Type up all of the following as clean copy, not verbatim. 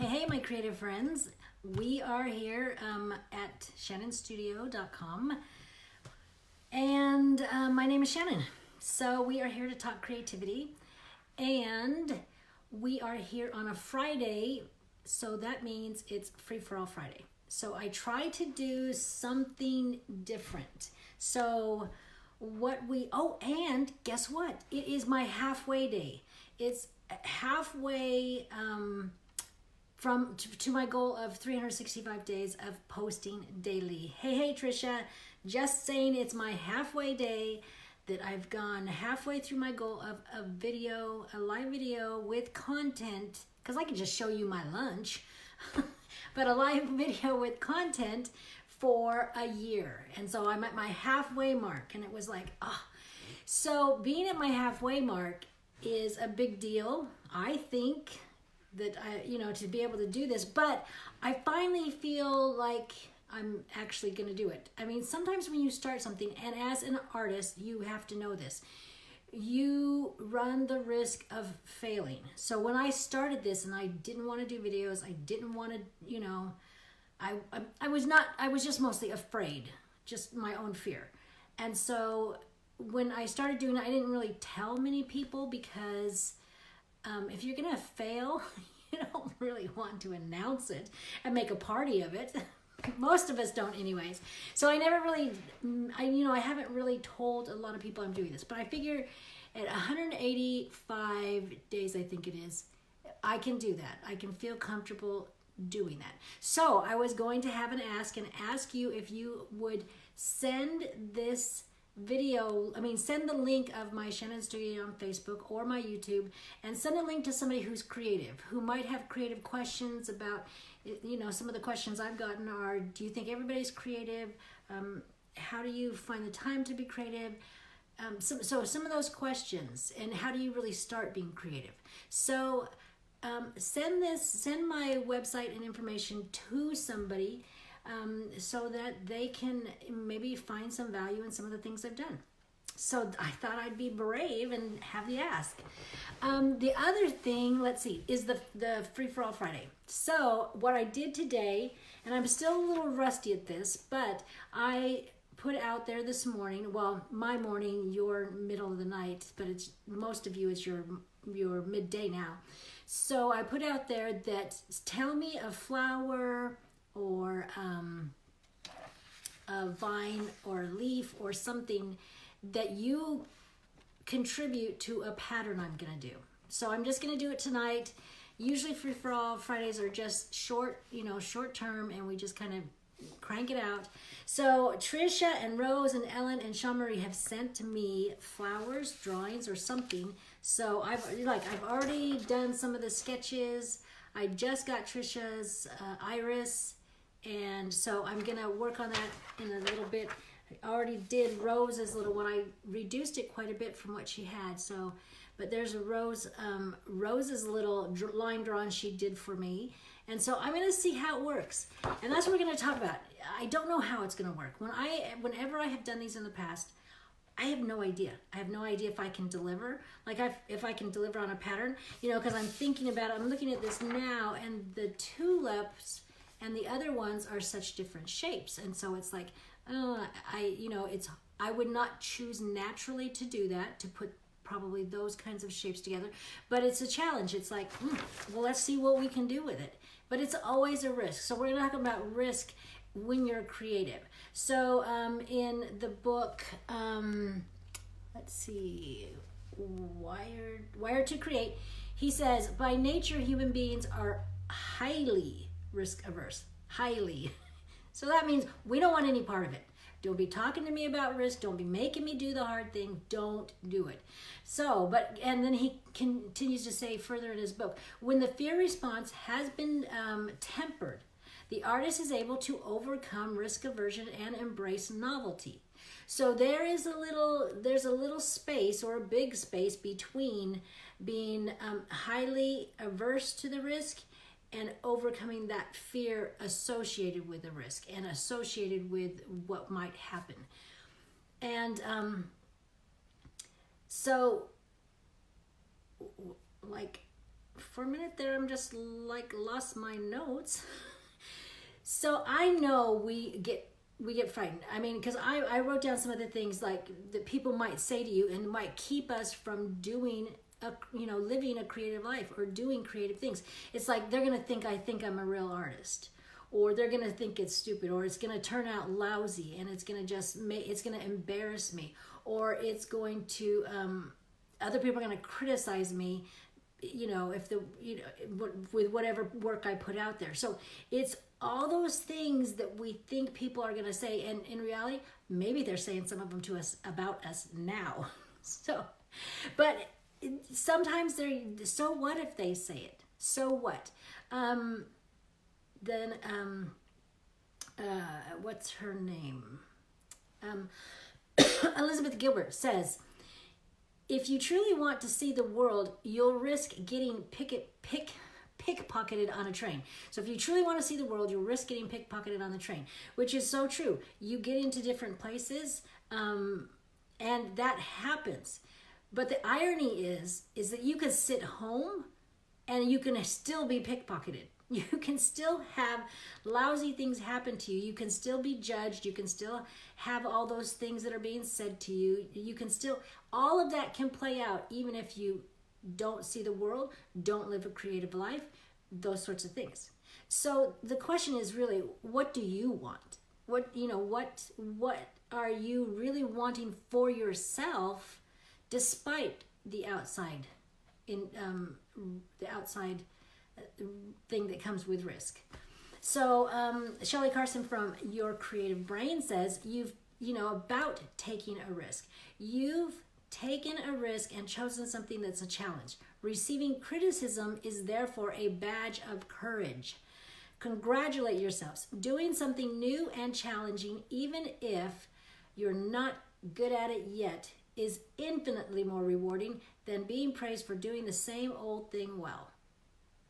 Hey, my creative friends. We are here at shannonstudio.com. And my name is Shannon. So we are here to talk creativity. And we are here on a Friday. So that means it's Free for All Friday. So I try to do something different. So and guess what? It is my halfway day. It's halfway to my goal of 365 days of posting daily. Hey, Trisha, just saying it's my halfway day that I've gone halfway through my goal of a live video with content, because I can just show you my lunch, but a live video with content for a year. And so I'm at my halfway mark, and it was like, So being at my halfway mark is a big deal, I think, that to be able to do this, but I finally feel like I'm actually going to do it. I mean, sometimes when you start something, and as an artist, you have to know this, you run the risk of failing. So when I started this and I didn't want to do videos, I didn't want to, I was just mostly afraid, just my own fear. And so when I started doing it, I didn't really tell many people because if you're gonna fail, you don't really want to announce it and make a party of it. Most of us don't anyways. So I never really, I haven't really told a lot of people I'm doing this, but I figure at 185 days, I think it is, I can do that. I can feel comfortable doing that. So I was going to have an ask you if you would send this video, send the link of my Shannon Studio on Facebook or my YouTube, and send a link to somebody who's creative, who might have creative questions about, some of the questions I've gotten are, do you think everybody's creative? How do you find the time to be creative? So some of those questions, and how do you really start being creative? So send my website and information to somebody so that they can maybe find some value in some of the things I've done. So I thought I'd be brave and have the ask. The other thing, let's see, is the Free for All Friday. So what I did today, and I'm still a little rusty at this, but I put out there this morning, well, my morning, your middle of the night, but it's most of you, it's your midday now. So I put out there that tell me a flower or a vine or a leaf or something that you contribute to a pattern I'm gonna do. So I'm just gonna do it tonight. Usually Free for All Fridays are just short term, and we just kind of crank it out. So Trisha and Rose and Ellen and Sean Marie have sent to me flowers, drawings, or something. So I've already done some of the sketches. I just got Trisha's iris, and so I'm gonna work on that in a little bit. I already did Rose's little one. I reduced it quite a bit from what she had. So, but there's a Rose's little line drawing she did for me. And so I'm gonna see how it works. And that's what we're gonna talk about. I don't know how it's gonna work. Whenever I have done these in the past, I have no idea. I have no idea if I can deliver. If I can deliver on a pattern, because I'm thinking about it. I'm looking at this now, and the tulips and the other ones are such different shapes. And so it's like, I would not choose naturally to do that, to put probably those kinds of shapes together, but it's a challenge. It's like, well, let's see what we can do with it. But it's always a risk. So we're going to talk about risk when you're creative. So in the book, let's see, Wired to Create, he says, by nature, human beings are highly risk averse. Highly. So that means we don't want any part of it. Don't be talking to me about risk. Don't be making me do the hard thing. Don't do it. So, and then he continues to say further in his book, when the fear response has been tempered, the artist is able to overcome risk aversion and embrace novelty. So there's a little space, or a big space, between being highly averse to the risk and overcoming that fear associated with the risk and associated with what might happen. And so, like, for a minute there, I'm just like lost my notes. So I know we get frightened. I mean, because I wrote down some of the things like that people might say to you and might keep us from doing living a creative life or doing creative things. It's like they're gonna think I think I'm a real artist, or they're gonna think it's stupid, or it's gonna turn out lousy, and it's gonna it's gonna embarrass me, or it's going to other people are gonna criticize me, with whatever work I put out there. So it's all those things that we think people are gonna say, and in reality, maybe they're saying some of them to us about us now. So, but sometimes so what if they say it? So what? Then what's her name? Elizabeth Gilbert says, if you truly want to see the world, you'll risk getting pickpocketed on a train. So if you truly want to see the world, you'll risk getting pickpocketed on the train, which is so true. You get into different places, and that happens. But the irony is that you can sit home and you can still be pickpocketed. You can still have lousy things happen to you. You can still be judged. You can still have all those things that are being said to you. You can still, all of that can play out even if you don't see the world, don't live a creative life, those sorts of things. So the question is really, what do you want? What are you really wanting for yourself, despite the outside thing that comes with risk? So Shelley Carson from Your Creative Brain says, about taking a risk. You've taken a risk and chosen something that's a challenge. Receiving criticism is therefore a badge of courage. Congratulate yourselves. Doing something new and challenging, even if you're not good at it yet, is infinitely more rewarding than being praised for doing the same old thing well.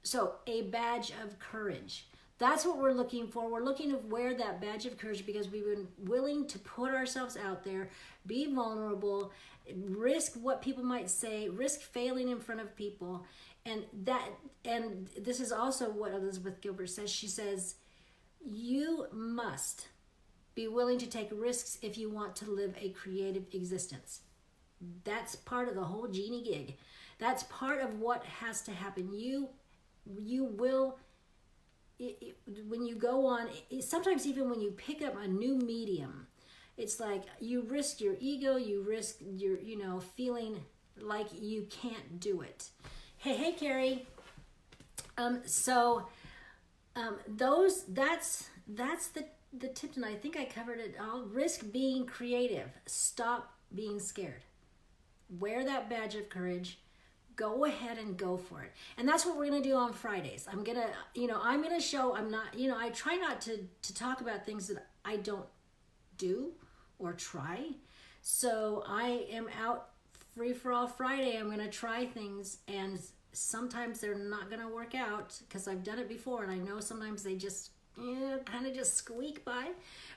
So, a badge of courage. That's what we're looking for. We're looking to wear that badge of courage because we've been willing to put ourselves out there, be vulnerable, risk what people might say, risk failing in front of people. And this is also what Elizabeth Gilbert says. She says, you must be willing to take risks if you want to live a creative existence. That's part of the whole genie gig. That's part of what has to happen. You will, when you go on, sometimes even when you pick up a new medium, it's like you risk your ego, you risk your, feeling like you can't do it. Hey, Carrie. That's the tip tonight. I think I covered it all. Risk being creative. Stop being scared. Wear that badge of courage. Go ahead and go for it. And that's what we're going to do on Fridays. I'm going to show, I try not to talk about things that I don't do or try. So I am out free for all Friday. I'm going to try things, and sometimes they're not going to work out because I've done it before, and I know sometimes they just kind of just squeak by,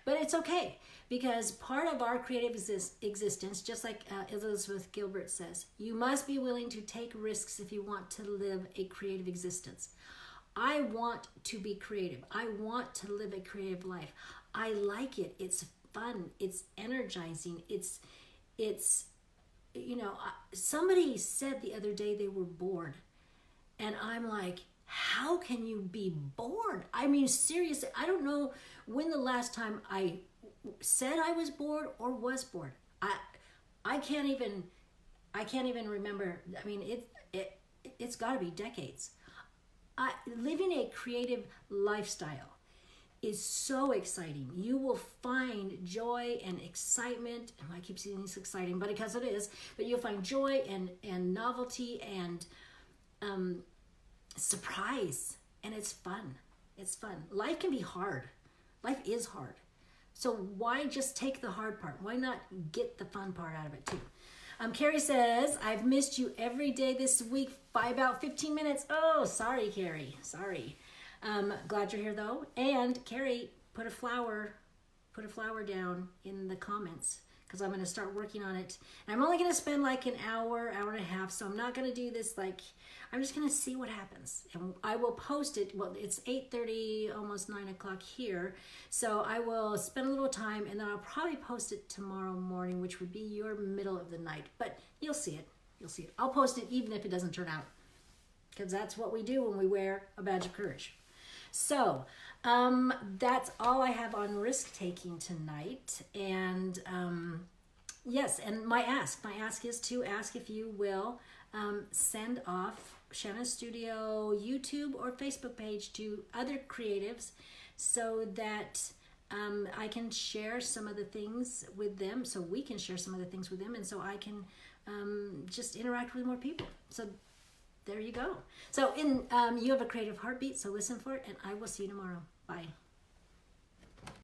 but it's okay, because part of our creative existence, just like Elizabeth Gilbert says, you must be willing to take risks if you want to live a creative existence. I want to be creative. I want to live a creative life. I like it. It's fun. It's energizing. It's somebody said the other day they were bored, and I'm like, how can you be bored? I mean, seriously, I don't know when the last time I said I was bored or was bored. I can't even remember. I mean, it's got to be decades. Living a creative lifestyle is so exciting. You will find joy and excitement. I keep saying it's exciting, but because it is. But you'll find joy and novelty and surprise, and it's fun. It's fun. Life can be hard. Life is hard. So why just take the hard part? Why not get the fun part out of it too? Carrie says, I've missed you every day this week by about 15 minutes. Oh, sorry, Carrie. Sorry. Glad you're here though. And Carrie, put a flower down in the comments, because I'm going to start working on it. And I'm only going to spend like an hour, hour and a half. So I'm not going to do this like, I'm just going to see what happens. And I will post it. Well, it's 8:30, almost 9 o'clock here. So I will spend a little time and then I'll probably post it tomorrow morning, which would be your middle of the night. But you'll see it. You'll see it. I'll post it even if it doesn't turn out, because that's what we do when we wear a badge of courage. So that's all I have on risk-taking tonight. And yes, and my ask is to ask if you will send off Shannon Studio YouTube or Facebook page to other creatives so that I can share some of the things with them, so we can share some of the things with them, and so I can just interact with more people. So there you go. So you have a creative heartbeat, so listen for it, and I will see you tomorrow. Bye.